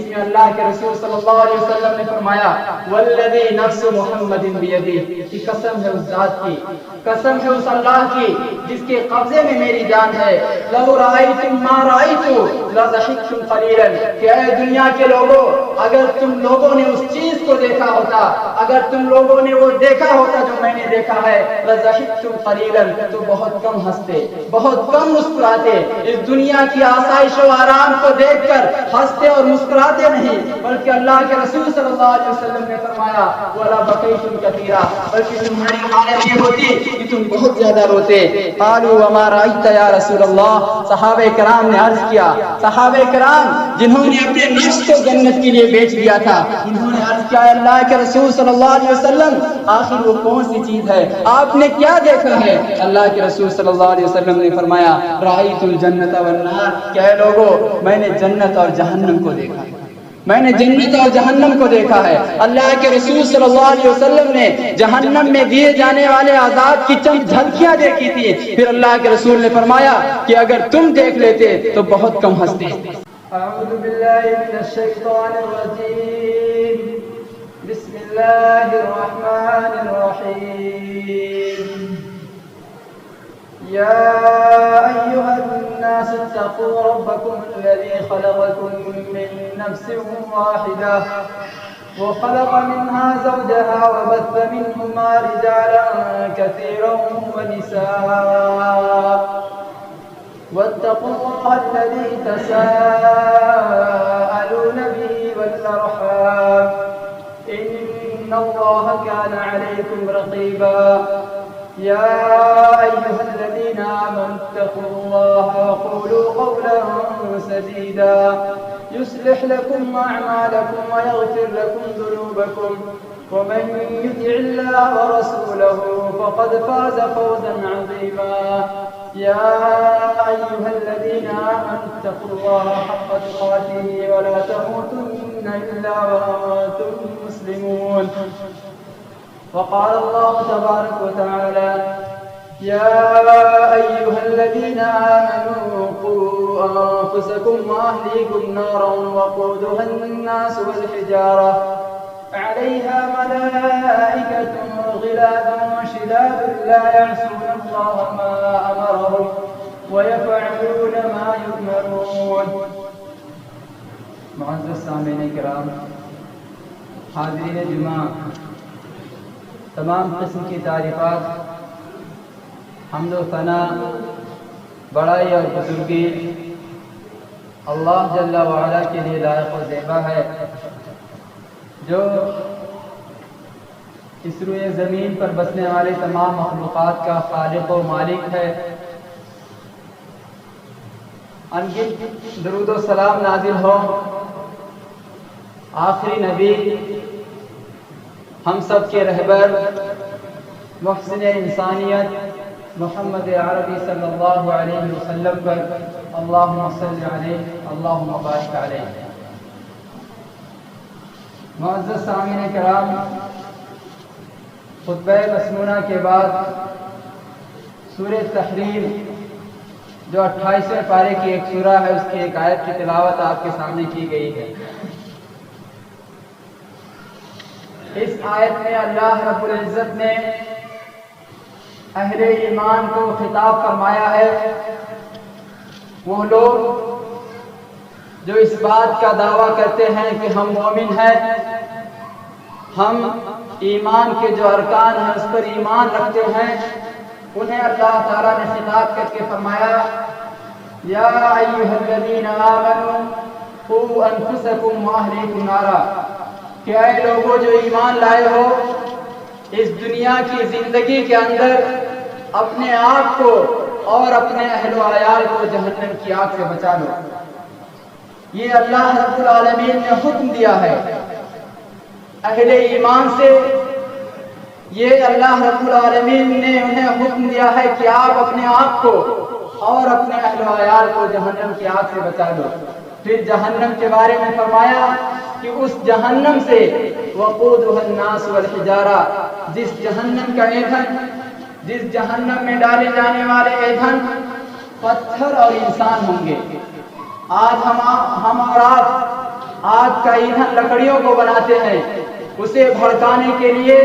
میں اللہ کے رسول صلی اللہ علیہ وسلم نے فرمایا والذی نفس محمد بیدہ، کی قسم ہے اس ذات کی، قسم ہے اس اللہ کی جس کے قبضے میں میری جان ہے، لو رأیتم ما رأیت لضحکتم قلیلا، کہ اے دنیا کے لوگوں اگر تم لوگوں نے اس چیز کو دیکھا ہوتا، اگر تم لوگوں نے وہ دیکھا ہوتا جو میں نے دیکھا ہے، لضحکتم قلیلا، تو بہت کم ہنستے، بہت کم مسکراتے، اس دنیا کی آسائش و آرام کو دیکھ کر ہنستے اور مسکراتے نہیں، بلکہ اللہ کے رسول صلی اللہ علیہ وسلم نے فرمایا وَلَا بَكَيْتُمْ كَثِيرًا، بلکہ تمہاری حالت یہ ہوتی کہ تم بہت زیادہ روتے۔ قالوا وما رأيت یا رسول اللہ، صحابہ کرام نے عرض کیا، صحابہ کرام جنہوں نے اپنے نفس کو جنت کے لیے بیچ دیا تھا، انہوں نے عرض کیا اللہ کے رسول صلی اللہ علیہ وسلم آخر وہ کون سی چیز ہے، آپ نے کیا دیکھا ہے؟ اللہ کے رسول صلی اللہ علیہ وسلم نے فرمایا رأیت الجنت والنار، کہ اے لوگو میں نے جنت اور جہنم کو دیکھا، میں نے جنت اور جہنم کو دیکھا ہے۔ اللہ کے رسول صلی اللہ علیہ وسلم نے جہنم میں دیے جانے والے عذاب کی چند جھلکیاں دیکھی تھی، پھر اللہ کے رسول نے فرمایا کہ اگر تم دیکھ لیتے تو بہت کم ہنستے۔ اعوذ باللہ من الشیطان الرجیم، بسم اللہ الرحمن الرحیم، یا ایہا الناس اتقوا ربکم الذی خلقکم من نفس واحدہ وخلق منها زوجها وبث منهما رجالا كثيرا ونساء واتقوا الله الذي تساءلون به والأرحام إن الله كان عليكم رقيبا يا أيها الذين آمنوا اتقوا الله وقولوا قولا سديدا يصلح لكم أعمالكم ويغفر لكم ذنوبكم ومن يطع الله ورسوله فقد فاز فوزا عظيما يا أيها الذين آمنوا اتقوا الله حق تقاته ولا تموتن إلا وأنتم مسلمون وقال الله تبارك وتعالى يا أيها الذين آمنوا قوا أنفسكم وأهليكم نارا وقودها الناس والحجارة عليها ملائكة غلاظ شداد لا يعصون الله ما أمرهم ويفعلون ما يؤمرون۔ معزز سامعین کرام، حاضرین جمعہ، تمام قسم کی تعریفات، حمد و ثنا، بڑائی اور بزرگی اللہ جل وعلا کے لیے لائق و زیبا ہے، جو اس روئے زمین پر بسنے والے تمام مخلوقات کا خالق و مالک ہے۔ انگنت درود و سلام نازل ہو آخری نبی، ہم سب کے رہبر، محسن انسانیت محمد عربی صلی اللہ علیہ وسلم پر اللہم صلی علیہ اللہم بارک علیہ۔ معزز سامعین کرام، خطبہ مسنونہ کے بعد سورہ تحریم جو 28ویں پارے کی ایک سورہ ہے، اس کی ایک آیت کی تلاوت آپ کے سامنے کی گئی ہے۔ اس آیت میں اللہ رب العزت نے اہل ایمان کو خطاب فرمایا ہے، وہ لوگ جو اس بات کا دعویٰ کرتے ہیں کہ ہم مومن ہیں، ہم ایمان کے جو ارکان ہیں اس پر ایمان رکھتے ہیں، انہیں اللہ تعالیٰ نے خطاب کر کے فرمایا یا ایھا الذین آمنوا قوا انفسکم واہلیکم نارا، کہ اے لوگوں جو ایمان لائے ہو، اس دنیا کی زندگی کے اندر اپنے آپ کو اور اپنے اہل و عیال کو جہنم کی آگ سے بچا لو۔ یہ اللہ رب العالمین نے حکم دیا ہے اہل ایمان سے، یہ اللہ رب العالمین نے انہیں حکم دیا ہے کہ آپ اپنے آپ کو اور اپنے اہل و عیال کو جہنم کی آگ سے بچا لو۔ پھر جہنم کے بارے میں فرمایا کہ اس جہنم سے وقودها الناس والحجارہ، جس جہنم کا ایندھن، جس جہنم میں ڈالے جانے والے ایندھن پتھر اور انسان ہوں گے۔ آج ہم اور آپ آگ کا ایندھن لکڑیوں کو بناتے ہیں، اسے بھڑکانے کے لیے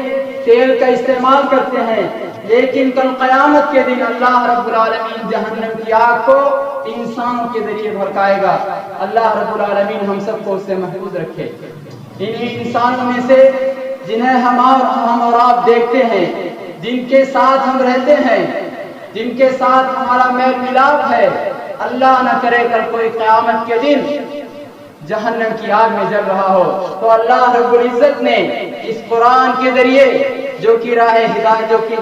تیل کا استعمال کرتے ہیں، لیکن کل قیامت کے دن اللہ رب العالمین جہنم کی آگ کو انسانوں کے ذریعے بھڑکائے گا۔ اللہ رب العالمین ہم سب کو اس سے محفوظ رکھے۔ انہی انسانوں میں سے جنہیں ہم اور آپ دیکھتے ہیں، جن کے ساتھ ہم رہتے ہیں، جن کے ساتھ ہمارا میل ملاپ ہے، اللہ نہ کرے کل کوئی قیامت کے دن جہنم کی آگ میں جل رہا ہو، تو اللہ رب العزت نے اس قرآن کے ذریعے جو کہ ہدایت کی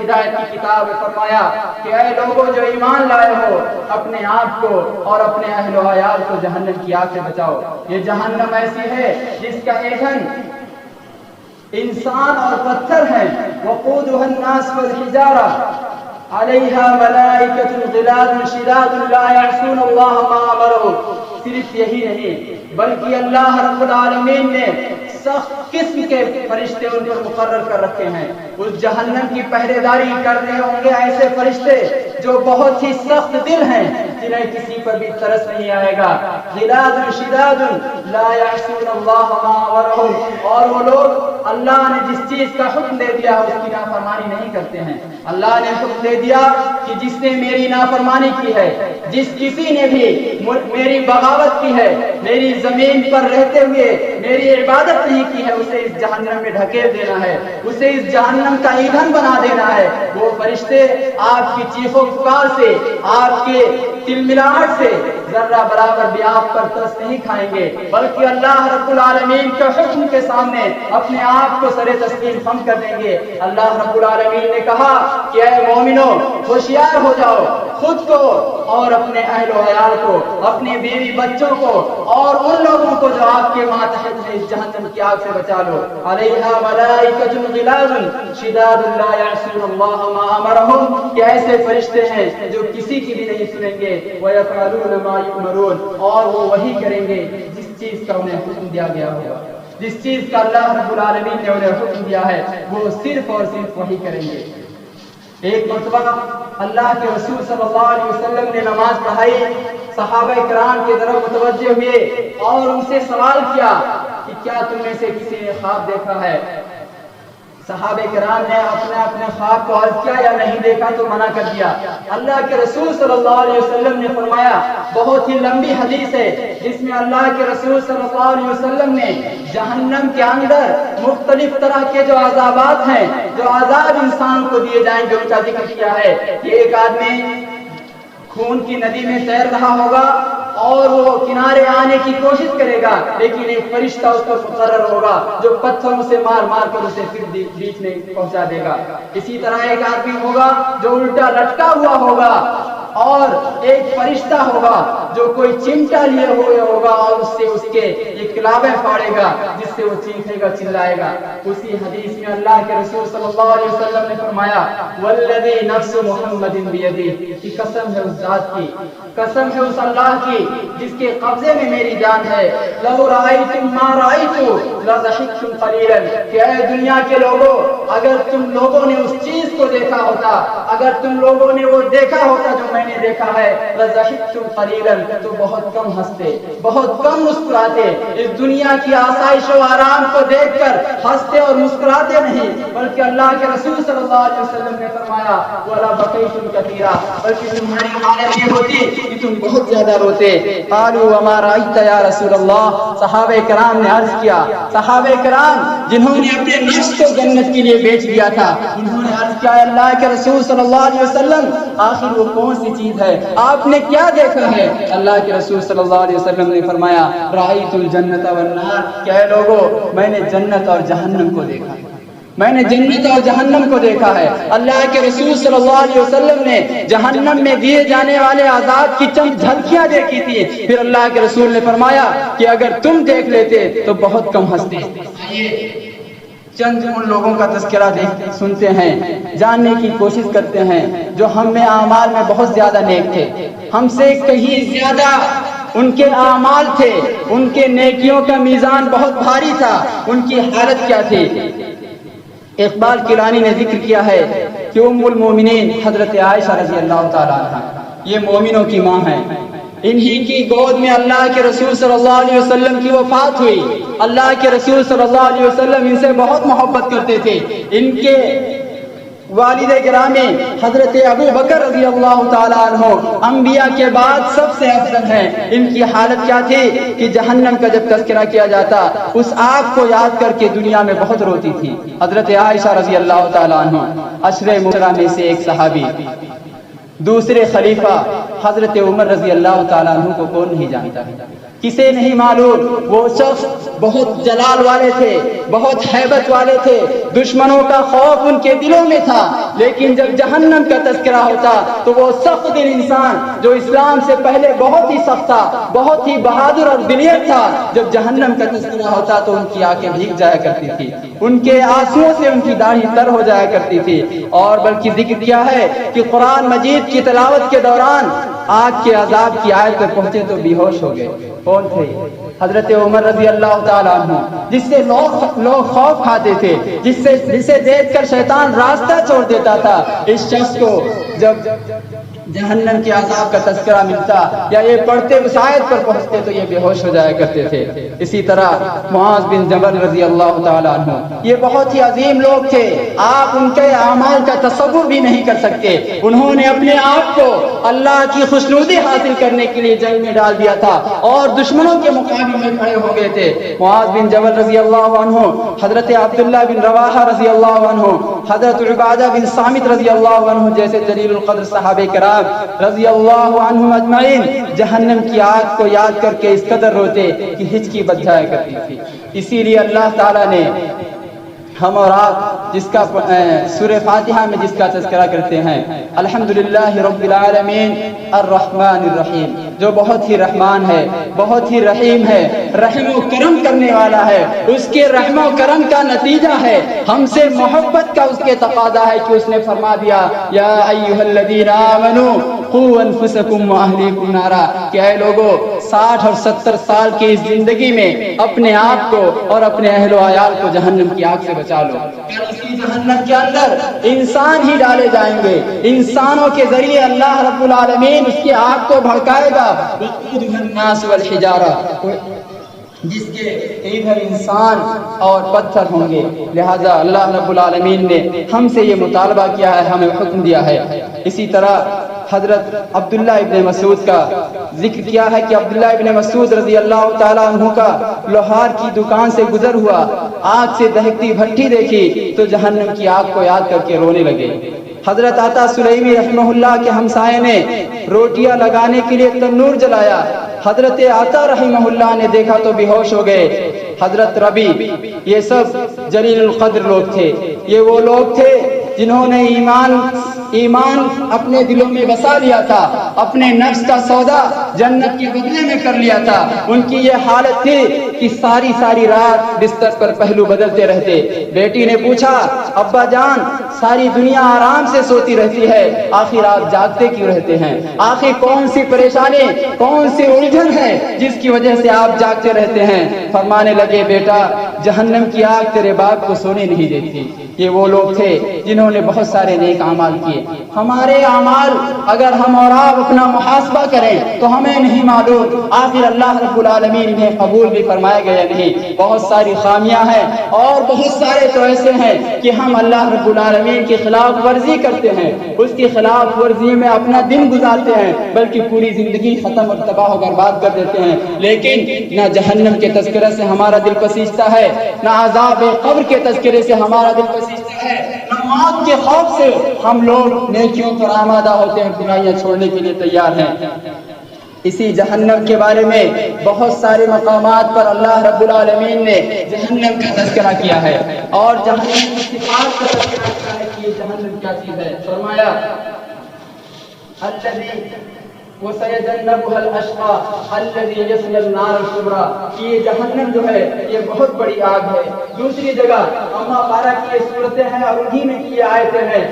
کتاب ہے، فرمایا کہ اے لوگوں جو ایمان لائے ہو، اپنے آپ کو اور اپنے اہل و عیال کو جہنم کی آگ سے بچاؤ۔ یہ جہنم ایسی ہے جس کا ایندھن انسان اور پتھر ہیں، وقودها الناس والحجارہ علیہا ملائکۃ غلاظ شداد لا یعصون اللہ ما امرهم۔ صرف یہی نہیں بلکہ اللہ رب العالمین نے سخت قسم کے فرشتے ان پر مقرر کر رکھے ہیں۔ اس جہنم کی پہرے داری کر رہے ہوں گے ایسے فرشتے جو بہت ہی سخت دل ہیں، جنہیں کسی پر بھی ترس نہیں آئے گا۔ غلاظ شداد لا یعصون اللہ ما امرهم، اور وہ لوگ اللہ نے جس چیز کا حکم دے دیا اس کی نافرمانی نہیں کرتے ہیں۔ اللہ نے حکم دے دیا کہ جس نے میری نافرمانی کی ہے، جس کسی نے بھی میری بغاوت کی ہے، میری زمین پر رہتے ہوئے میری عبادت نہیں کی ہے، اسے اس جہنم میں ڈھکیل دینا ہے، اسے اس جہنم کا ایندھن بنا دینا ہے۔ وہ فرشتے آپ کی چیخ و پکار سے، آپ کے تلملاہٹ سے ذرہ برابر بھی آپ پر ترس نہیں کھائیں گے، بلکہ اللہ رب العالمین کے حکم کے سامنے اپنے آپ کو سر تسلیم خم کر دیں گے۔ اللہ رب العالمین نے کہا کہ اے مومنو ہوشیار ہو جاؤ، خود کو اور اپنے اہل و عیال کو، اپنے بیوی بچوں کو اور ان لوگوں کو جو آپ کے ماتحت ہیں اس جہنم کی آگ سے بچا لو۔ علیہا ملائکۃ غلاظ شداد لا یعصون اللہ ما امرهم، کہ ایسے فرشتے ہیں جو کسی کی بھی نہیں سنیں گے، ویفعلون ما یؤمرون، اور وہ وہی کریں گے جس چیز کا انہیں حکم دیا گیا ہوگا، جس چیز کا اللہ رب العالمین نے انہیں حکم دیا ہے وہ صرف اور صرف وہی کریں گے۔ ایک مرتبہ اللہ کے رسول صلی اللہ علیہ وسلم نے نماز پڑھائی، صحابہ کرام کی طرف متوجہ ہوئے اور ان سے سوال کیا کہ کیا تم میں سے کسی نے خواب دیکھا ہے؟ صحابہ کرام نے اپنے خواب کو عرض کیا یا نہیں دیکھا تو منع کر دیا۔ اللہ کے رسول صلی اللہ علیہ وسلم نے فرمایا، بہت ہی لمبی حدیث ہے جس میں اللہ کے رسول صلی اللہ علیہ وسلم نے جہنم کے اندر مختلف طرح کے جو عذابات ہیں، جو عذاب انسان کو دیے جائیں گے، ان کا ذکر کیا ہے۔ یہ ایک آدمی خون کی ندی میں تیر رہا ہوگا اور وہ کنارے آنے کی کوشش کرے گا، لیکن ایک فرشتہ اس پر مقرر ہوگا جو پتھروں سے مار مار کر اسے پھر بیچ میں پہنچا دے گا۔ اسی طرح ایک آدمی ہوگا جو الٹا لٹکا ہوا ہوگا اور ایک فرشتہ ہوگا جو کوئی چمٹا لیے ہوئے ہوگا اور اس سے اس کے ایک کلابیں پھاڑے گا جس سے وہ چیخے گا، چلائے گا۔ اسی حدیث میں اللہ کے رسول صلی اللہ علیہ وسلم نے فرمایا، والذی نفس محمد بیدہ، کی قسم ہے اس ذات کی، قسم ہے اس اللہ کی جس کے قبضے میں میری جان ہے، لو رأیتم ما رأیت لضحکتم قلیلا، کہ اے دنیا کے لوگوں اگر تم لوگوں نے اس چیز کو دیکھا ہوتا، اگر تم لوگوں نے وہ دیکھا ہوتا جو میں نے دیکھا ہے، لضحکتم قلیلا، تو بہت کم ہنستے، بہت کم مسکراتے۔ اس دنیا کی آسائش و آرام کو دیکھ کر ہنستے اور مسکراتے نہیں، بلکہ اللہ کے رسول صلی اللہ علیہ وسلم نے فرمایا، وَلَا بَكَيْتُمْ كَثِيرًا، بلکہ تمہاری حالت یہ ہوتی کہ تم بہت زیادہ روتے۔ قالوا وما رأيت یا رسول اللہ، صحابہ کرام نے عرض کیا، صحابہ کرام جنہوں نے اپنے نفس کو جنت کے لیے بیچ دیا تھا، انہوں نے عرض کیا، اللہ کے رسول صلی اللہ علیہ وسلم آخر وہ کون سی چیز ہے، آپ نے کیا دیکھا ہے؟ اللہ کے رسول صلی اللہ علیہ وسلم نے فرمایا، رأیت الجنت والنار، کہ اے لوگو میں نے جنت اور جہنم کو دیکھا، میں نے جنت اور جہنم کو دیکھا ہے۔ اللہ کے رسول صلی اللہ علیہ وسلم نے جہنم میں دیے جانے والے عذاب کی چند جھلکیاں دیکھی تھی، پھر اللہ کے رسول نے فرمایا کہ اگر تم دیکھ لیتے تو بہت کم ہنستے۔ چند ان لوگوں کا تذکرہ سنتے ہیں، جاننے کی کوشش کرتے ہیں جو ہم میں اعمال میں بہت زیادہ نیک تھے، ہم سے کہیں زیادہ ان کے اعمال تھے، ان کے نیکیوں کا میزان بہت بھاری تھا، ان کی حالت کیا تھی۔ اقبال کیلانی نے ذکر کیا ہے کہ ام المومنین حضرت عائشہ رضی اللہ تعالیٰ عنہ یہ مومنوں کی ماں ہیں، انہی کی گود میں اللہ کے رسول صلی اللہ علیہ وسلم کی وفات ہوئی۔ اللہ کے رسول صلی اللہ علیہ وسلم ان سے بہت محبت کرتے تھے۔ ان کے والد گرامی حضرت ابو بکر رضی اللہ تعالیٰ عنہ انبیاء کے بعد سب سے افضل ہیں۔ ان کی حالت کیا تھی کہ جہنم کا جب تذکرہ کیا جاتا اس آگ کو یاد کر کے دنیا میں بہت روتی تھی۔ حضرت عائشہ رضی اللہ تعالیٰ عنہ عشرہ مبشرہ میں سے ایک صحابی، دوسرے خلیفہ حضرت عمر رضی اللہ تعالیٰ عنہ کو کون نہیں جانتا ہے، کسے نہیں معلوم؟ وہ شخص بہت جلال والے تھے، بہت ہیبت والے تھے، دشمنوں کا خوف ان کے دلوں میں تھا، لیکن جب جہنم کا تذکرہ ہوتا تو وہ سخت دل انسان جو اسلام سے پہلے بہت ہی سخت تھا، بہت ہی بہادر اور دلیر تھا، جب جہنم کا تذکرہ ہوتا تو ان کی آنکھیں بھیگ جایا کرتی تھی، ان کے آنسوؤں سے ان کی داڑھی تر ہو جایا کرتی تھی۔ اور بلکہ ذکر کیا ہے کہ قرآن مجید کی تلاوت کے دوران آگ کے عذاب کی آیت پر پہنچے تو بے ہوش ہو گئے۔ کون تھے؟ حضرت عمر رضی اللہ تعالیٰ عنہ، جس سے لوگ خوف کھاتے تھے، جسے دیکھ کر شیطان راستہ چھوڑ دیتا تھا۔ اس شخص کو جب جہنم کے عذاب کا تذکرہ ملتا یا یہ پڑھتے اس آیت پر پہنچتے تو یہ بے ہوش ہو جایا کرتے تھے۔ اسی طرح معاذ بن جبل رضی اللہ تعالیٰ عنہ، یہ بہت ہی عظیم لوگ تھے، آپ ان کے اعمال کا تصور بھی نہیں کر سکتے۔ انہوں نے اپنے آپ کو اللہ کی خوشنودی حاصل کرنے کے لیے جنگ میں ڈال دیا تھا اور دشمنوں کے مقابلے میں کھڑے ہو گئے تھے۔ معاذ بن جبل رضی اللہ عنہ، حضرت عبداللہ بن رواحہ رضی اللہ عنہ، حضرت عبادہ بن صامت رضی اللہ عنہ جیسے جلیل القدر صحابہ کرام رضی اللہ عنہم اجمعین جہنم کی آگ کو یاد کر کے اس قدر روتے کہ ہچکی بچ جایا کرتی تھی۔ اسی لیے اللہ تعالیٰ نے ہم اور آپ جس کا سورہ فاتحہ میں جس کا تذکرہ کرتے ہیں، الحمدللہ رب العالمین الرحمن الرحیم، جو بہت ہی رحمان ہے، بہت ہی رحیم ہے، رحم و کرم کرنے والا ہے، اس کے رحم و کرم کا نتیجہ ہے ہم سے محبت کا، اس کے تقاضا ہے کہ اس نے فرما دیا یا ایھا الذین آمنوا قوا انفسکم واہلیکم نارا، کہ اے لوگو 60 اور 70 سال کی اس زندگی میں اپنے آپ کو اور اپنے اہل و عیال کو جہنم کی آگ سے بچا لو۔ اسی جہنم کے اندر انسان ہی ڈالے جائیں گے، انسانوں کے ذریعے اللہ رب العالمین اس کی آگ کو بھڑکائے گا، وقودها الناس والحجارہ، جس کے ادھر انسان اور پتھر ہوں گے۔ لہذا اللہ رب العالمین نے ہم سے یہ مطالبہ کیا ہے، ہمیں حکم دیا ہے۔ اسی طرح حضرت عبداللہ ابن مسعود کا ذکر کیا ہے کہ عبداللہ ابن مسعود رضی اللہ تعالیٰ عنہ کا لوہار کی دکان سے گزر ہوا، آگ سے دہکتی بھٹی دیکھی تو جہنم کی آگ کو یاد کر کے رونے لگے۔ حضرت عطا سلیمی رحمہ اللہ کے ہمسائے نے روٹیاں لگانے کے لیے تنور جلایا، حضرت عطا رحمہ اللہ نے دیکھا تو بے ہوش ہو گئے۔ حضرت ربی، یہ سب جلیل القدر لوگ تھے، یہ وہ لوگ تھے جنہوں نے ایمان اپنے دلوں میں بسا لیا تھا، اپنے نفس کا سودا جنت کے بدلے میں کر لیا تھا۔ ان کی یہ حالت تھی کہ ساری رات بستر پر پہلو بدلتے رہتے۔ بیٹی نے پوچھا، ابا جان ساری دنیا آرام سے سوتی رہتی ہے، آخر آپ جاگتے کیوں رہتے ہیں؟ آخر کون سی پریشانی، کون سی الجھن ہے جس کی وجہ سے آپ جاگتے رہتے ہیں؟ فرمانے لگے، بیٹا جہنم کی آگ تیرے باپ کو سونے نہیں دیتی۔ یہ وہ لوگ تھے جنہوں نے بہت سارے نیک اعمال کیے۔ ہمارے اعمال اگر ہم اور آپ اپنا محاسبہ کریں تو ہمیں نہیں معلوم آخر اللہ رب العالمین نے قبول بھی فرمایا گیا نہیں۔ بہت ساری خامیاں ہیں اور بہت سارے تو ایسے ہیں کہ ہم اللہ رب العالمین کی خلاف ورزی کرتے ہیں، اس کی خلاف ورزی میں اپنا دن گزارتے ہیں، بلکہ پوری زندگی ختم اور تباہ و برباد کر دیتے ہیں۔ لیکن نہ جہنم کے تذکرے سے ہمارا دل پسیجتا ہے، نہ عذاب قبر کے تذکرے سے ہمارا دل پسیجتا ہے، نہ موت کے خوف سے ہم لوگ نیکیوں پر آمادہ ہوتے ہیں، برائیاں چھوڑنے کے لیے تیار ہیں۔ اسی جہنم کے بارے میں بہت سارے مقامات پر اللہ رب العالمین نے جہنم کا تذکرہ کیا ہے اور جہنم کی صفات کا تذکرہ کیا ہے کہ یہ جہنم کیا چیز ہے۔ فرمایا الذی وَسَيَجَنَّبُهَا الْأَشْقَى الَّذِي يَصْلَى النَّارَ الْكُبْرَى، کہ یہ جہنم جو ہے یہ بہت بڑی آگ ہے۔ دوسری جگہ اما پارہ کی یہ صورتیں ہیں اور انہی میں کی آیتیں ہیں،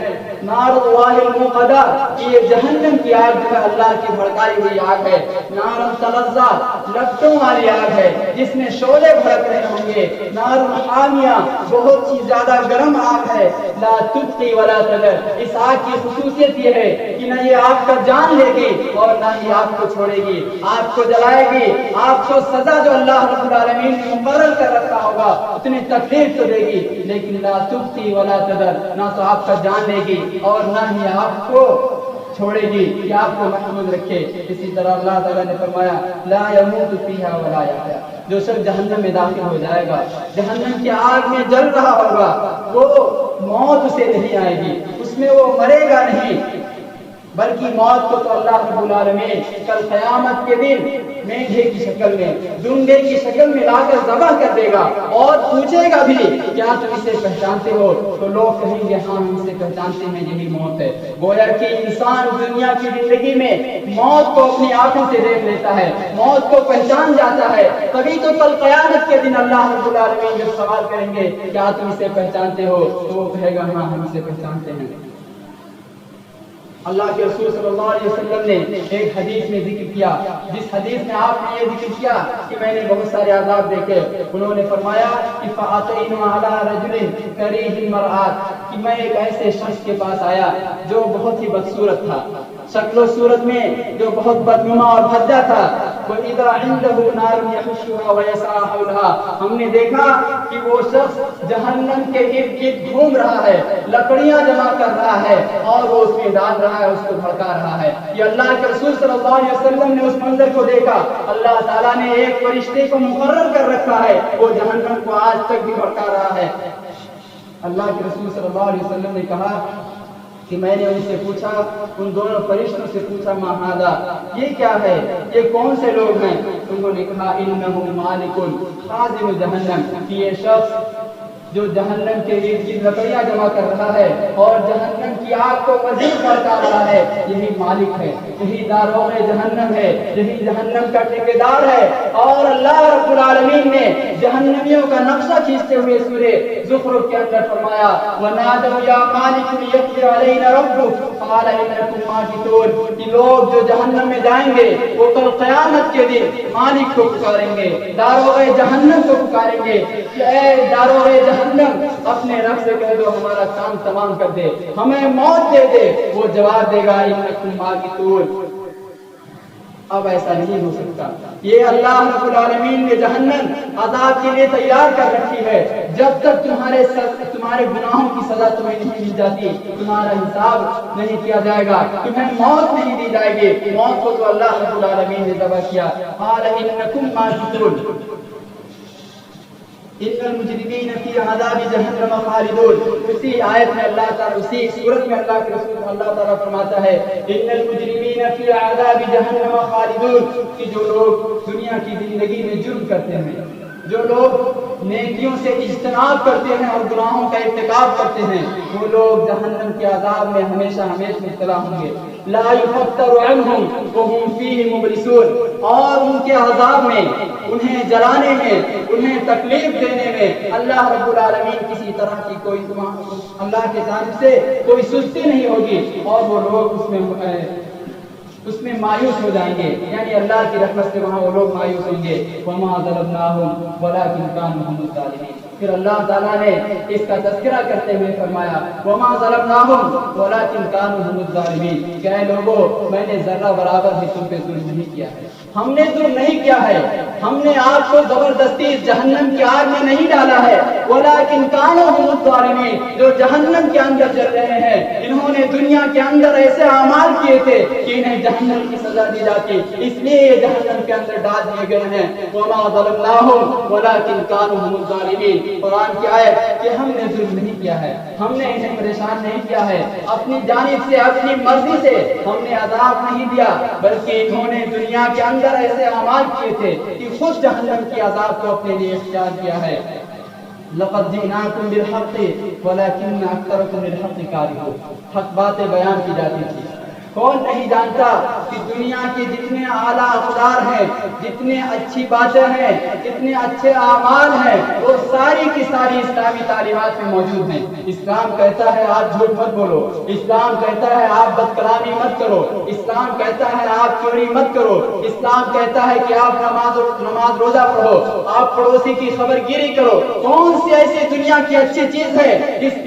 نار اللہ الموقدہ، کہ یہ جہنم کی آگ جو ہے اللہ کی بھڑکائی ہوئی آگ ہے۔ نار تلظہ، لپٹوں والی آگ ہے جس میں شعلے بھڑک رہے ہوں گے۔ نار حامیہ، بہت ہی زیادہ گرم آگ ہے۔ لا تبقی ولا تذر، اس آگ کی خصوصیت یہ ہے کہ نہ یہ آگ کا جان لے گی اور نہ ہی آپ کو چھوڑے گی، آپ کو جلائے گی، آپ کو سزا جو اللہ رب العالمین نے مقرر کر رکھا ہوگا اتنی تکلیف تو دے گی، لیکن لا تبقی ولا تذر، نہ تو آپ کا جان لے گی اور نہ ہی آپ کو چھوڑے گی کہ آپ کو محفوظ رکھے۔ اسی طرح اللہ تعالیٰ نے فرمایا لا يموت فیہا ولا یحیا، جو شخص جہنم میں داخل ہو جائے گا، جہنم کی آگ میں جل رہا ہوگا، وہ موت اسے نہیں آئے گی، اس میں وہ مرے گا نہیں، بلکہ موت کو تو اللہ رب العالمین کل قیامت کے دن مینڈھے کی شکل میں، دونگے کی شکل میں لا کر ذبح کر دے گا اور پوچھے گا بھی کیا تم اسے پہچانتے ہو؟ تو لوگ کہیں گے ہاں ہم اسے پہچانتے ہیں، یہی موت ہے۔ گویا کہ انسان دنیا کی زندگی میں موت کو اپنی آنکھوں سے دیکھ لیتا ہے، موت کو پہچان جاتا ہے، تبھی تو کل قیامت کے دن اللہ رب العالمین جب سوال کریں گے کیا تم اسے پہچانتے ہو، تو وہ کہے گا ہاں ہم اسے پہچانتے ہیں۔ اللہ کے رسول صلی اللہ علیہ وسلم نے ایک حدیث میں ذکر کیا، جس حدیث میں آپ نے یہ ذکر کیا کہ میں نے بہت سارے عذاب دیکھے، انہوں نے فرمایا کہ فَأَتَيْنُ عَلَىٰ رَجُلٍ كَرِيهِ الْمَرْآتِ، کہ میں ایک ایسے شخص کے پاس آیا جو بہت ہی بدصورت تھا، شکل و صورت میں جو بہت بدنما اور بھدا تھا۔ وَإِذَا عِندَهُ نَارٌ يَحُشُّهَا وَيَسْعَىٰ حَوْلَهَا، ہم نے دیکھا کہ وہ شخص جہنم کے ارد گرد گھوم رہا ہے، لکڑیاں جمع کر رہا ہے اور وہ اس میں ڈال رہا ہے، اس کو بھڑکا رہا ہے۔ یہ اللہ کے رسول صلی اللہ علیہ وسلم نے اس منظر کو دیکھا، اللہ تعالیٰ نے ایک فرشتے کو مقرر کر رکھا ہے، وہ جہنم کو آج تک بھی بھڑکا رہا ہے۔ اللہ کے رسول صلی اللہ علیہ وسلم نے کہا کہ میں نے ان سے پوچھا، ان دونوں فرشتوں سے پوچھا ما ھذا، یہ کیا ہے، یہ کون سے لوگ ہیں؟ انہوں نے کہا انہ مالک خازن جہنم، کہ یہ شخص جو جہنم کے ارد گرد لکڑیاں جمع کر رہا ہے اور جہنم کی آگ کو مزید بھڑکا رہا ہے، یہی مالک ہے، یہی داروغ جہنم ہے، یہی جہنم کا ٹھیکیدار ہے۔ اور اللہ رب العالمین نے جہنمیوں کا نقشہ کھینچتے ہوئے سورہ زخرف کے اندر فرمایا وَنَادَوْا يَا مَالِكُ لِيَقْضِ عَلَيْنَا رَبُّكَ قَالَ إِنَّكُمْ مَاكِثُونَ، کہ لوگ جو جہنم میں جائیں گے وہ کل قیامت کے دن مالک کو پکاریں گے، داروغ جہنم کو پکاریں گے کہ اے داروغ جہنم اپنے رب سے کہہ دو ہمارا کام تمام کر دے، ہمیں موت دے دے۔ وہ جواب دے گا انکم ماکثون۔ اب ایسا نہیں ہو سکتا، یہ اللہ رب العالمین نے جہنم عذاب کے لیے تیار کر رکھی ہے، جب تک تمہارے گناہوں کی سزا تمہیں نہیں مل جاتی، تمہارا حساب نہیں کیا جائے گا، تمہیں موت نہیں دی جائے گی۔ موت کو تو اللہ رب العالمین نے ذبح کیا۔ قال انکم ماکثون ان المجرمین فی عذاب جہنم خالدون۔ اسی آیت میں اللہ تعالیٰ، اسی صورت میں اللہ کے رسول اللہ تعالیٰ فرماتا ہے ان المجرمین فی عذاب جہنم خالدون، کہ جو لوگ دنیا کی زندگی میں جرم کرتے ہیں، جو لوگ نیکیوں سے اجتناب کرتے ہیں اور گناہوں کا ارتکاب کرتے ہیں، وہ لوگ جہنم کے عذاب میں ہمیشہ ہمیشہ مبتلا ہوں گے۔ لا یفتر عنہم وہم فیہ مبلسون، اور ان کے عذاب میں، انہیں جلانے میں، انہیں تکلیف دینے میں اللہ رب العالمین کسی طرح کی کوئی اللہ کے جانب سے کوئی سستی نہیں ہوگی، اور وہ لوگ اس میں مایوس ہو جائیں گے، یعنی اللہ کی رحمت سے وہاں وہ لوگ مایوس ہوں گے۔ وما ظلمناہم ولکن کانوا ھم الظالمین۔ پھر اللہ تعالیٰ نے اس کا تذکرہ کرتے ہوئے فرمایا وما ظلمناہم ولکن کانوا ھم الظالمین، کہ اے لوگوں میں نے ذرہ برابر بھی تم پہ ظلم نہیں کیا ہے، ہم نے ظلم نہیں کیا ہے، ہم نے آپ کو زبردستی جہنم کی آگ میں نہیں ڈالا ہے، ولکن کانوا ھم الظالمین، جو جہنم کے اندر جل رہے ہیں، انہوں نے دنیا کے اندر ایسے اعمال کیے تھے کہ انہیں جہنم کی سزا دی جاتی، اس لیے یہ جہنم کے اندر ڈال دیے گئے ہیں۔ وما ظلمناہم ولکن کانوا ھم الظالمین، قرآن کی آیت کہ ہم نے ظلم نہیں کیا ہے، ہم نے انہیں پریشان نہیں کیا ہے، اپنی جانب سے اپنی مرضی سے ہم نے عذاب نہیں دیا، بلکہ انہوں نے دنیا کے اندر ایسے اعمال کیے تھے کہ خود جہنم کی عذاب کو اپنے لیے اختیار کیا ہے۔ لقد جئناکم بالحق ولکن اکثرکم للحق کارہون، حق باتیں بیان کی جاتی تھی، کون نہیں جانتا کہ دنیا کے جتنے اعلیٰ اقدار ہیں، جتنے اچھی باتیں ہیں، جتنے اچھے اعمال ہیں، وہ ساری کی ساری اسلامی تعلیمات میں موجود ہیں۔ اسلام کہتا ہے آپ جھوٹ مت بولو، اسلام کہتا ہے آپ بد کلامی مت کرو، اسلام کہتا ہے آپ چوری مت کرو، اسلام کہتا ہے کہ آپ نماز روزہ پڑھو، آپ پڑوسی کی خبر گیری کرو۔ کون سی ایسی دنیا کی اچھی چیز ہے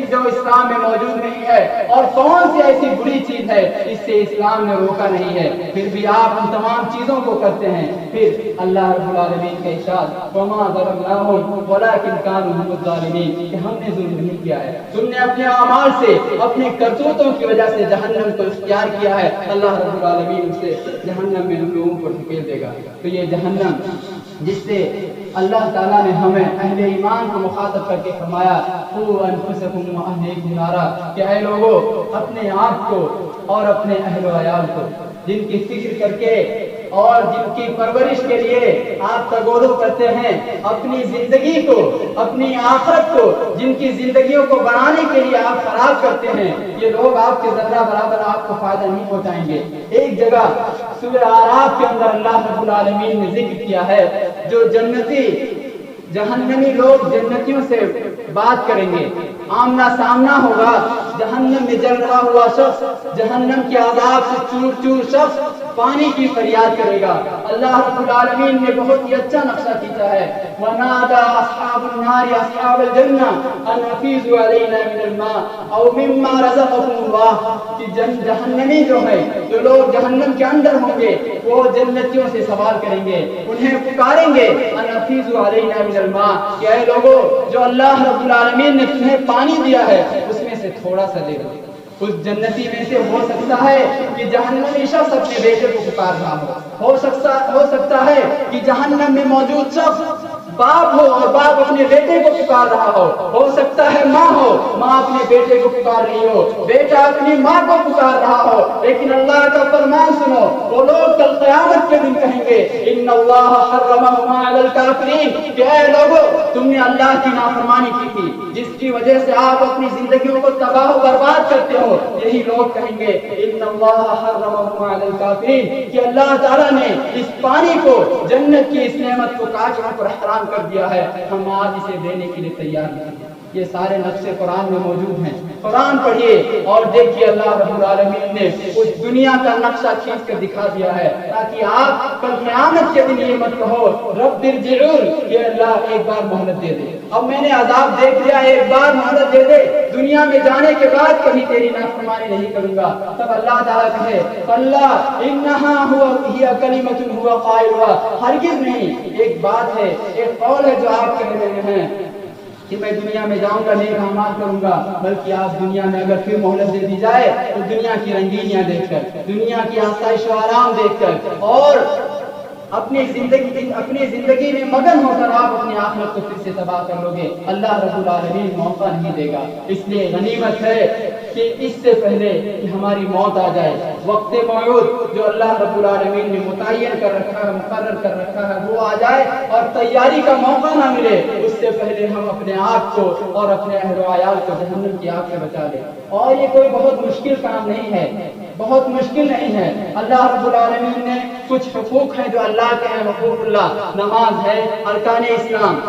جو اسلام میں موجود نہیں ہے، اور کون سی ایسی بری چیز ہے اس سے کہ اسلام نے روکا نہیں ہے، پھر بھی آپ ان تمام چیزوں کو کرتے ہیں۔ پھر اللہ رب العالمین کا ارشاد وما ظلمناہم ولکن کانوا ھم الظالمین، کہ ہم نے ظلم نہیں کیا ہے، تم نے اپنے اعمال سے اپنے کرتوتوں کی وجہ سے جہنم کو اختیار کیا ہے، اللہ رب العالمین اسے جہنم میں ان لوگوں کو دھکیل دے گا۔ تو یہ جہنم جس سے اللہ تعالیٰ نے ہمیں اہل ایمان کو مخاطب کر کے فرمایا قوا انفسکم واہلیکم نارا، کہ اے لوگو اپنے آپ کو اور اپنے اہل و عیال کو، جن کی فکر کر کے اور جن کی پرورش کے لیے آپ تگودو کرتے ہیں، اپنی زندگی کو اپنی آخرت کو جن کی زندگیوں کو بنانے کے لیے آپ خراب کرتے ہیں، یہ لوگ آپ کے ذرہ برابر آپ کو فائدہ نہیں پہنچائیں گے۔ ایک جگہ سورہ اعراف کے اندر اللہ رب العالمین نے ذکر کیا ہے جو جنتی جہنمی لوگ جنتیوں سے بات کریں گے، آمنا سامنا ہوگا، جہنم میں جل رہا ہوا شخص جہنم کے عذاب سے چور چور شخص پانی کی فریاد کرے گا۔ اللہ رب العالمین نے بہت ہی اچھا نقشہ کھینچا ہے وَنَادَى أَصْحَابُ النَّارِ أَصْحَابَ الْجَنَّةِ أَنْ أَفِيضُوا عَلَيْنَا مِنَ الْمَاءِ أَوْ مِمَّا رَزَقَكُمُ اللَّهُ، کہ جہنمی جو ہے جو لوگ جہنم کے اندر ہوں گے وہ جنتیوں سے سوال کریں گے، انہیں پکاریں گے أَنْ أَفِيضُوا عَلَيْنَا مِنَ الْمَاءِ، کہ اے لوگو جو اللہ رب العالمین نے تمہیں پانی دیا ہے اس میں سے تھوڑا سا دے دو۔ اس جنتی میں سے ہو سکتا ہے کہ جہنمی شخص اپنے بیٹے کو پکار رہا ہو سکتا ہے کہ جہنم میں موجود شخص باپ ہو اور باپ اپنے بیٹے کو پکار رہا ہو سکتا ہے ماں ہو، ماں اپنے بیٹے کو پکار رہی ہو، بیٹا اپنی ماں کو پکار رہا ہو، لیکن اللہ کا فرمان سنو، وہ لوگ کل قیامت کے دن کہیں گے ان اللہ حرمہما علی الکافرین، کہ اے لوگو تم نے اللہ کی نافرمانی کی تھی جس کی وجہ سے آپ اپنی زندگیوں کو تباہ و برباد کرتے ہو، یہی لوگ کہیں گے ان اللہ حرمہما علی الکافرین، کہ اللہ تعالیٰ نے اس پانی کو جنت کی اس نعمت کو کافروں پر حرام کر دیا ہے، ہم آج اسے دینے کے لیے تیار نہیں۔ یہ سارے نقشے قرآن میں موجود ہیں، قرآن پڑھیے اور دیکھیے اللہ رب العالمین نے اس دنیا کا نقشہ کھینچ کر دکھا دیا ہے تاکہ آپ کل قیامت کے دن یہ مت کہو رب ارجعون، کہ اللہ ایک بار مہلت دے دے، اب میں نے عذاب دیکھ لیا، ایک بار مہلت دے دے، دنیا میں جانے کے بعد کبھی تیری نافرمانی نہیں کروں گا۔ تب اللہ تعالیٰ کہے اللہ انہا ہی کلمۃ ہوا قائلها، ہرگز نہیں، ایک بات ہے، ایک قول ہے جو آپ کہہ رہے ہیں کہ میں دنیا میں جاؤں گا نیک اعمال کروں گا، بلکہ آپ دنیا میں اگر پھر مہلت دے دی جائے تو دنیا کی رنگینیاں دیکھ کر، دنیا کی آسائش و آرام دیکھ کر اور اپنی زندگی میں مگن ہو کر آپ اپنی آخرت کو پھر سے تباہ کر لو گے، اللہ رب العالمین موقع نہیں دے گا۔ اس لیے غنیمت ہے کہ اس سے پہلے کہ ہماری موت آ جائے، وقت موعود جو اللہ رب العالمین نے متعین کر رکھا ہے، مقرر کر رکھا ہے، وہ آ جائے اور تیاری کا موقع نہ ملے، اس سے پہلے ہم اپنے آپ کو اور اپنے اہل و عیال کو جہنم کی آگ سے بچا لیں۔ اور یہ کوئی بہت مشکل کام نہیں ہے، بہت مشکل نہیں ہے۔ اللہ رب العالمین نے کچھ حقوق ہیں جو اللہ کے ہیں، حقوق اللہ، نماز ہے، ارکان اسلام،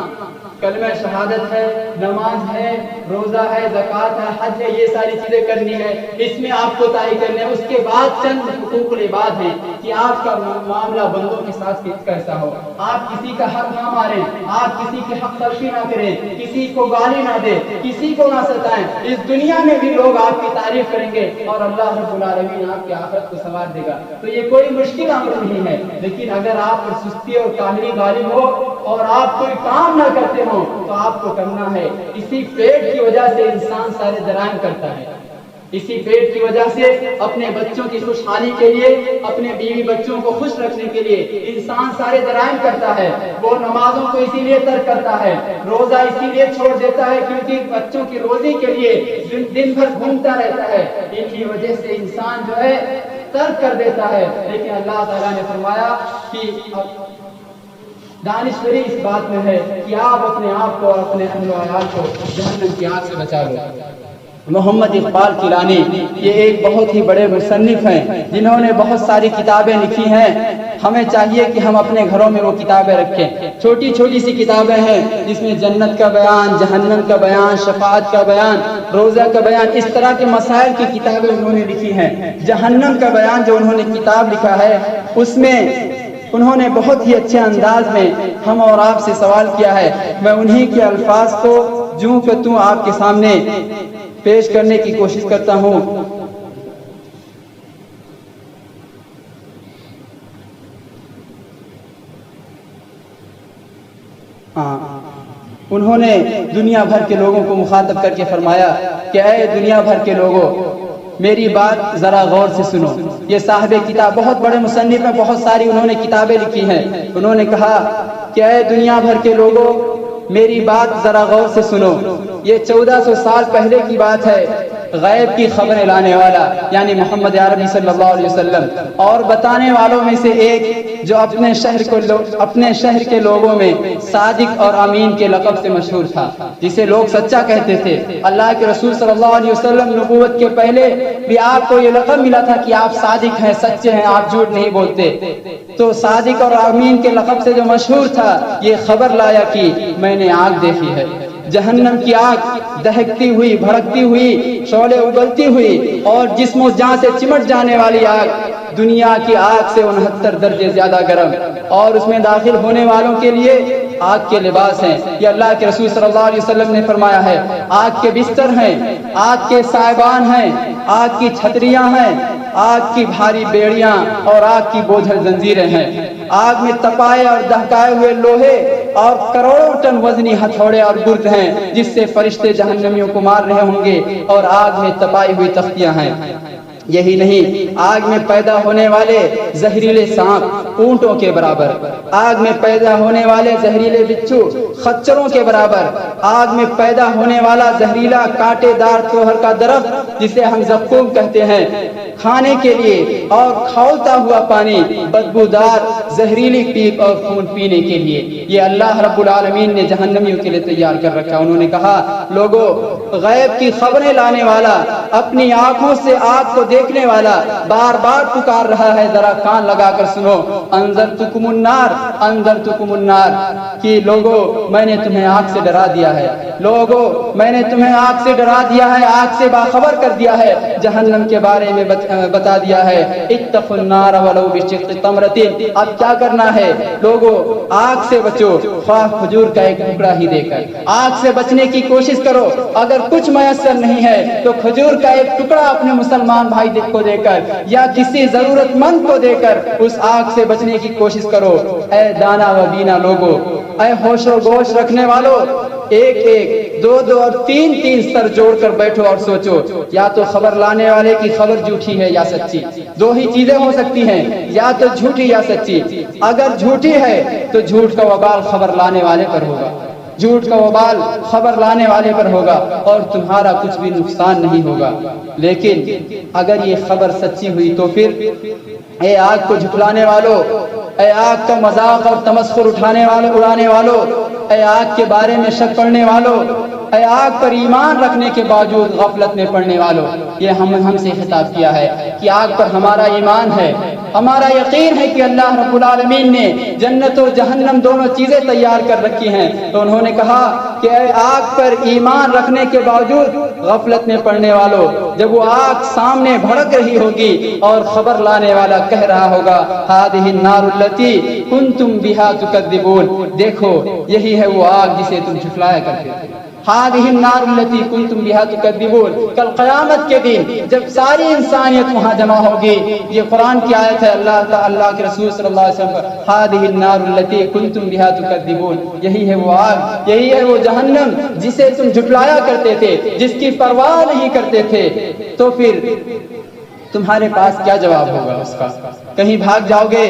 کلمہ شہادت ہے، نماز ہے، روزہ ہے، زکوٰۃ ہے، حج ہے، یہ ساری چیزیں کرنی ہے، اس میں آپ کو طائی کرنے ہے۔ اس کے بعد چند حقوق العباد ہیں کہ آپ کا معاملہ بندوں کے ساتھ کیسا ہو، آپ کسی کا حق نہ ماریں، آپ کسی کے حق تلفی نہ کریں، کسی کو گالی نہ دیں، کسی کو نہ ستائیں، اس دنیا میں بھی لوگ آپ کی تعریف کریں گے اور اللہ رب العالمین آپ کی آخرت کو سنوار دے گا۔ تو یہ کوئی مشکل امر نہیں ہے، لیکن اگر آپ پر سستی اور کاہلی غالب ہو اور آپ کوئی کام نہ کرتے ہو تو آپ کو کرنا ہے۔ اسی پیٹ کی وجہ سے انسان سارے جرائم کرتا ہے، اسی پیٹ کی وجہ سے اپنے بچوں کی خوشحالی کے لیے، اپنے بیوی بچوں کو خوش رکھنے کے لیے انسان سارے جرائم کرتا ہے۔ وہ نمازوں کو اسی لیے ترک کرتا ہے، روزہ اسی لیے چھوڑ دیتا ہے کیونکہ بچوں کی روزی کے لیے دن بھر گھومتا رہتا ہے، ان کی وجہ سے انسان جو ہے ترک کر دیتا ہے۔ لیکن اللہ تعالیٰ نے فرمایا کہ دانشوری اس بات میں ہے کہ آپ اپنے آپ کو اور اپنے اہل و عیال کو جہنم کی آگ سے بچا لو۔ محمد اقبال کیلانی یہ ایک بہت ہی بڑے مصنف ہیں جنہوں نے بہت ساری کتابیں لکھی ہیں، ہمیں چاہیے کہ ہم اپنے گھروں میں وہ کتابیں رکھیں۔ چھوٹی چھوٹی سی کتابیں ہیں جس میں جنت کا بیان، جہنم کا بیان، شفاعت کا بیان، روزہ کا بیان، اس طرح کے مسائل کی کتابیں انہوں نے لکھی ہیں۔ جہنم کا بیان جو انہوں نے کتاب لکھا ہے اس میں انہوں نے بہت ہی اچھے انداز میں ہم اور آپ سے سوال کیا ہے، میں انہی کے الفاظ کو جوں کہ توں آپ کے سامنے پیش کرنے کی کوشش کرتا ہوں۔ انہوں نے دنیا بھر کے لوگوں کو مخاطب کر کے فرمایا کہ اے دنیا بھر کے لوگوں، میری بات ذرا غور سے سنو۔ یہ صاحب کتاب بہت بڑے مصنف ہیں، بہت ساری انہوں نے کتابیں لکھی ہیں۔ انہوں نے کہا کہ اے دنیا بھر کے لوگوں، میری بات ذرا غور سے سنو۔ یہ 1400 سال پہلے کی بات ہے۔ غیب کی خبریں لانے والا یعنی محمد عربی صلی اللہ علیہ وسلم اور بتانے والوں میں سے ایک جو اپنے شہر کے لوگوں میں صادق اور امین کے لقب سے مشہور تھا، جسے لوگ سچا کہتے تھے۔ اللہ کے رسول صلی اللہ علیہ وسلم نبوت کے پہلے بھی آپ کو یہ لقب ملا تھا کہ آپ صادق ہیں، سچے ہیں، آپ جھوٹ نہیں بولتے۔ تو صادق اور امین کے لقب سے جو مشہور تھا، یہ خبر لایا کہ میں نے آگ دیکھی ہے، جہنم کی آگ، دہکتی ہوئی، بھڑکتی ہوئی، شعلے اگلتی ہوئی اور جسم و جان سے چمٹ جانے والی آگ، دنیا کی آگ سے 69 درجے زیادہ گرم، اور اس میں داخل ہونے والوں کے لیے آگ کے لباس ہیں۔ یہ اللہ کے رسول صلی اللہ علیہ وسلم نے فرمایا ہے۔ آگ کے بستر ہیں، آگ کے سائبان ہیں، آگ کی چھتریاں ہیں، آگ کی بھاری بیڑیاں اور آگ کی بوجھل زنجیریں ہیں۔ آگ میں تپائے اور دہکائے ہوئے لوہے اور کروڑوں ٹن وزنی ہتھوڑے اور گرد ہیں، جس سے فرشتے جہنمیوں کو مار رہے ہوں گے، اور آگ میں تپائی ہوئی تختیاں ہیں۔ یہی نہیں، آگ میں پیدا ہونے والے زہریلے سانپ اونٹوں کے برابر، آگ میں پیدا ہونے والے زہریلے بچھو خچروں کے برابر، آگ میں پیدا ہونے والا زہریلا کانٹے دار توہر کا درخت جسے ہم زقوم کہتے ہیں، کھانے کے لیے، اور کھولتا ہوا پانی، بدبودار زہریلی پیپ اور خون پینے کے لیے، یہ اللہ رب العالمین نے جہنمیوں کے لیے تیار کر رکھا۔ انہوں نے کہا، لوگوں، غیب کی خبریں لانے والا، اپنی آنکھوں سے آگ کو دیکھنے والا بار بار پکار رہا ہے، ذرا کان لگا کر سنو، انذرتکم النار، انذرتکم النار، کہ لوگوں، میں نے تمہیں آگ سے ڈرا دیا ہے، لوگوں، میں نے تمہیں آگ سے ڈرا دیا ہے، آگ سے باخبر کر دیا ہے، جہنم کے بارے میں بتا دیا ہے، اتقوا النار ولو بشق تمرۃ۔ اب کیا کرنا ہے لوگوں؟ آگ سے بچو، خواہ کھجور کا ایک ٹکڑا ہی دے کر۔ آگ سے بچنے کی کوشش کرو، اگر کچھ میسر نہیں ہے تو کھجور کا ایک ٹکڑا اپنے مسلمان بھائی کو دے کر یا کسی ضرورت مند کو دے کر اس آگ سے بچنے کی کوشش کرو۔ اے دانا و بینا لوگو، اے ہوش و گوش رکھنے والو، ایک ایک، دو دو اور تین تین سر جوڑ کر بیٹھو اور سوچو، یا تو خبر لانے والے کی خبر جھوٹی ہے یا سچی۔ دو ہی چیزیں ہو سکتی ہیں، یا تو جھوٹی یا سچی۔ اگر جھوٹی ہے تو جھوٹ کا وبال خبر لانے والے پر ہوگا، جھوٹ کا وبال خبر لانے والے پر ہوگا، اور تمہارا کچھ بھی نقصان نہیں ہوگا۔ لیکن اگر یہ خبر سچی ہوئی تو پھر اے آگ کو جھٹلانے والو، اے آگ کا مذاق اور تمسخر اڑانے والو، اے آگ کے بارے میں شک کرنے والو، اے آگ پر ایمان رکھنے کے باوجود غفلت میں پڑنے والو، یہ ہم سے خطاب کیا ہے کہ آگ پر ہمارا ایمان ہے، ہمارا یقین ہے کہ اللہ رب العالمین نے جنت و جہنم دونوں چیزیں تیار کر رکھی ہیں۔ تو انہوں نے کہا کہ اے آگ پر ایمان رکھنے کے باوجود غفلت میں پڑنے والو، جب وہ آگ سامنے بھڑک رہی ہوگی اور خبر لانے والا کہہ رہا ہوگا، ہذہ النار التی کنتم بہا تکذبون، دیکھو یہی ہے وہ آگ جسے تم جھٹلایا کرتے تھے، ہذہ النار التی کنتم بہا تکذبون۔ کل قیامت کے دن جب ساری انسانیت وہاں جمع ہوگی، یہ قرآن کی آیت ہے، اللہ کے رسول صلی اللہ علیہ وسلم، ہذہ النار التی کنتم بہا تکذبون، یہی ہے وہ آگ، یہی ہے وہ جہنم جسے تم جھٹلایا کرتے تھے، جس کی پرواہ نہیں کرتے تھے۔ تو پھر تمہارے پاس کیا جواب ہوگا اس کا؟ کہیں بھاگ جاؤ گے،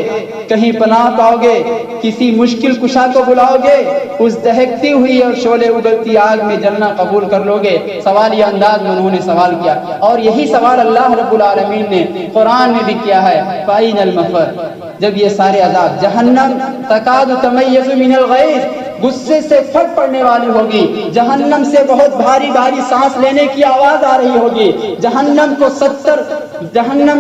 کہیں پناہ پاؤ گے، کسی مشکل کشا کو بلاؤ گے، اس دہکتی ہوئی اور شعلے اگلتی آگ میں جلنا قبول کر لو گے؟ سوالیہ انداز میں انہوں نے سوال کیا، اور یہی سوال اللہ رب العالمین نے قرآن میں بھی کیا ہے، فَأَيْنَ الْمَفَرُّ۔ جب یہ سارے عذاب، جہنم تکاد تمیز من الغیظ، غصے سے پھٹ پڑنے والی ہوگی، جہنم سے بہت بھاری بھاری سانس لینے کی آواز آ رہی ہوگی، جہنم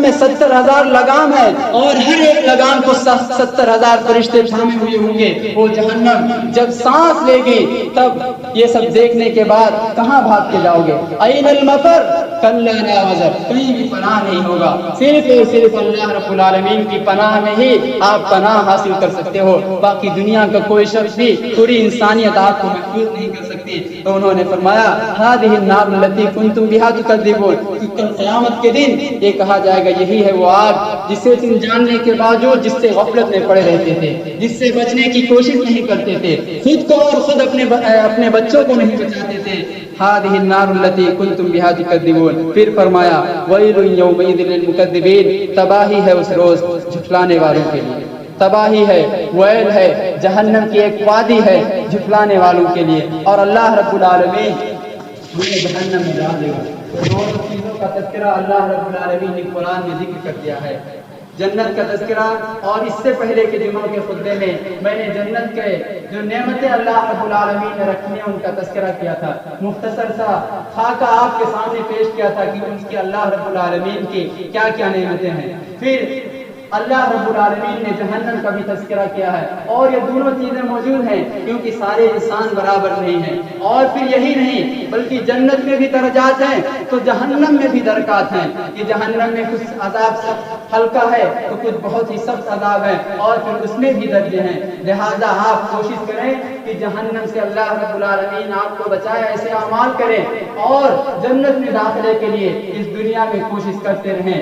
میں 70,000 لگام ہے، اور ہر ایک لگام کو 70,000 فرشتے تھامے ہوئے ہوں گے۔ وہ جہنم جب سانس لے گی تب یہ سب دیکھنے کے بعد کہاں بھاگ کے جاؤ گے؟ این المفر، کلا لا وزر، کہیں بھی پناہ نہیں ہوگا، صرف اور صرف اللہ رب العالمین کی پناہ میں ہی آپ پناہ حاصل کر سکتے ہو۔ باقی دنیا کا کوئی شخص بھی پوری پوری انسانیت آپ کو محفوظ نہیں کر سکتی. تو انہوں نے فرمایا هذه النار التي كنتم بها تكذبون، کہ کل قیامت کے دن یہ کہا جائے گا یہی ہے وہ آگ جسے تم جاننے کے باوجود جس سے غفلت میں پڑے رہتے تھے، جس سے بچنے کی کوشش نہیں کرتے تھے، خود کو اور خود اپنے بچوں کو نہیں بچاتے تھے. هذه النار التي كنتم بها تكذبون. پھر فرمایا ويل يومئذ للمكذبين، تباہی ہے اس روز جھٹلانے والوں کے لیے، تباہی ہے، ویل ہے، جہنم کی ایک وادی ہے جھٹلانے والوں کے لیے. اور اللہ رب العالمین ہمیں جہنم میں ڈال دے گا. دونوں چیزوں کا تذکرہ اللہ رب العالمین نے قرآن میں ذکر کر دیا ہے، جنت کا تذکرہ. اور اس سے پہلے کے جمعوں کے خطبے میں نے جنت کے جو نعمتیں اللہ رب العالمین نے رکھی ہیں ان کا تذکرہ کیا تھا، مختصر سا خاکہ آپ کے سامنے پیش کیا تھا کہ ان کی اللہ رب العالمین کی کیا کیا نعمتیں ہیں. پھر اللہ رب العالمین نے جہنم کا بھی تذکرہ کیا ہے. اور یہ دونوں چیزیں موجود ہیں کیونکہ سارے انسان برابر نہیں ہیں. اور پھر یہی نہیں بلکہ جنت میں بھی درجات ہیں تو جہنم میں بھی درکات ہیں، کہ جہنم میں کچھ عذاب سخت ہلکا ہے تو کچھ بہت ہی سخت عذاب ہے، اور پھر اس میں بھی درجے ہیں. لہذا آپ کوشش کریں کہ جہنم سے اللہ رب العالمین آپ کو بچائے، ایسے اعمال کریں اور جنت میں داخلے کے لیے اس دنیا میں کوشش کرتے رہیں.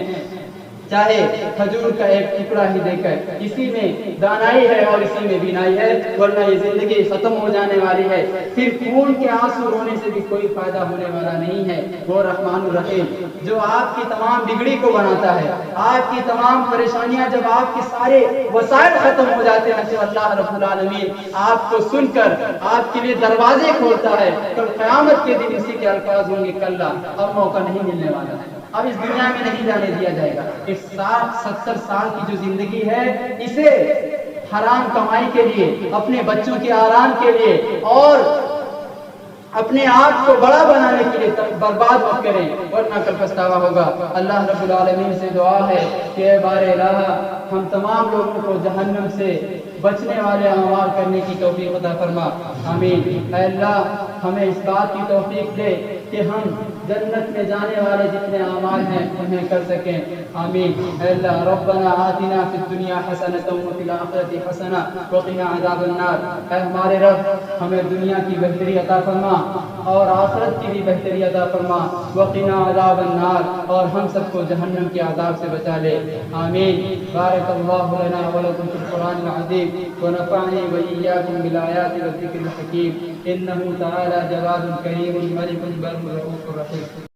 چاہے کھجور کا ایک ٹکڑا ہی دے کر، اسی میں دانائی ہے اور اسی میں بینائی ہے، ورنہ یہ زندگی ختم ہو جانے والی ہے. پھر خون کے آنسو رونے سے بھی کوئی فائدہ ہونے والا نہیں ہے. وہ رحمان الرحیم جو آپ کی تمام بگڑی کو بناتا ہے، آپ کی تمام پریشانیاں جب آپ کے سارے وسائل ختم ہو جاتے ہیں تو اللہ رب العالمین آپ کو سن کر آپ کے لیے دروازے کھولتا ہے. کل قیامت کے دن اسی کے الفاظ ہوں گے کلا، اب موقع نہیں ملنے والا ہے، اب اس دنیا میں نہیں جانے دیا جائے گا. اس 60-70 سال کی جو زندگی ہے اسے حرام کمائی کے لیے، اپنے بچوں کے آرام کے لیے اور اپنے آپ کو بڑا بنانے کے لیے برباد مت کریں، ورنہ کل پچھتاوا ہوگا. اللہ رب العالمین سے دعا ہے کہ اے بار الہ ہم تمام لوگوں کو جہنم سے بچنے والے اعمال کرنے کی توفیق عطا فرما. آمین. اے اللہ ہمیں اس بات کی توفیق دے کہ ہم جنت میں جانے والے جتنے اعمال ہیں انہیں کر سکیں. آمین. اے اللہ ربنا آتنا فی الدنیا حسنۃ وفی الآخرۃ حسنۃ وقنا عذاب النار. اے ہمارے رب ہمیں دنیا کی بہتری عطا فرما اور آخرت کی بھی بہتری عطا فرما. وقنا عذاب النار، اور ہم سب کو جہنم کے عذاب سے بچا لے. آمین. بارک اللہ لنا ولکم فی القرآن العظیم ونفعنی وإیاکم بالآیات والذکر الحکیم. انہ تعالی جواد کریم ملک بر رؤوف رحیم.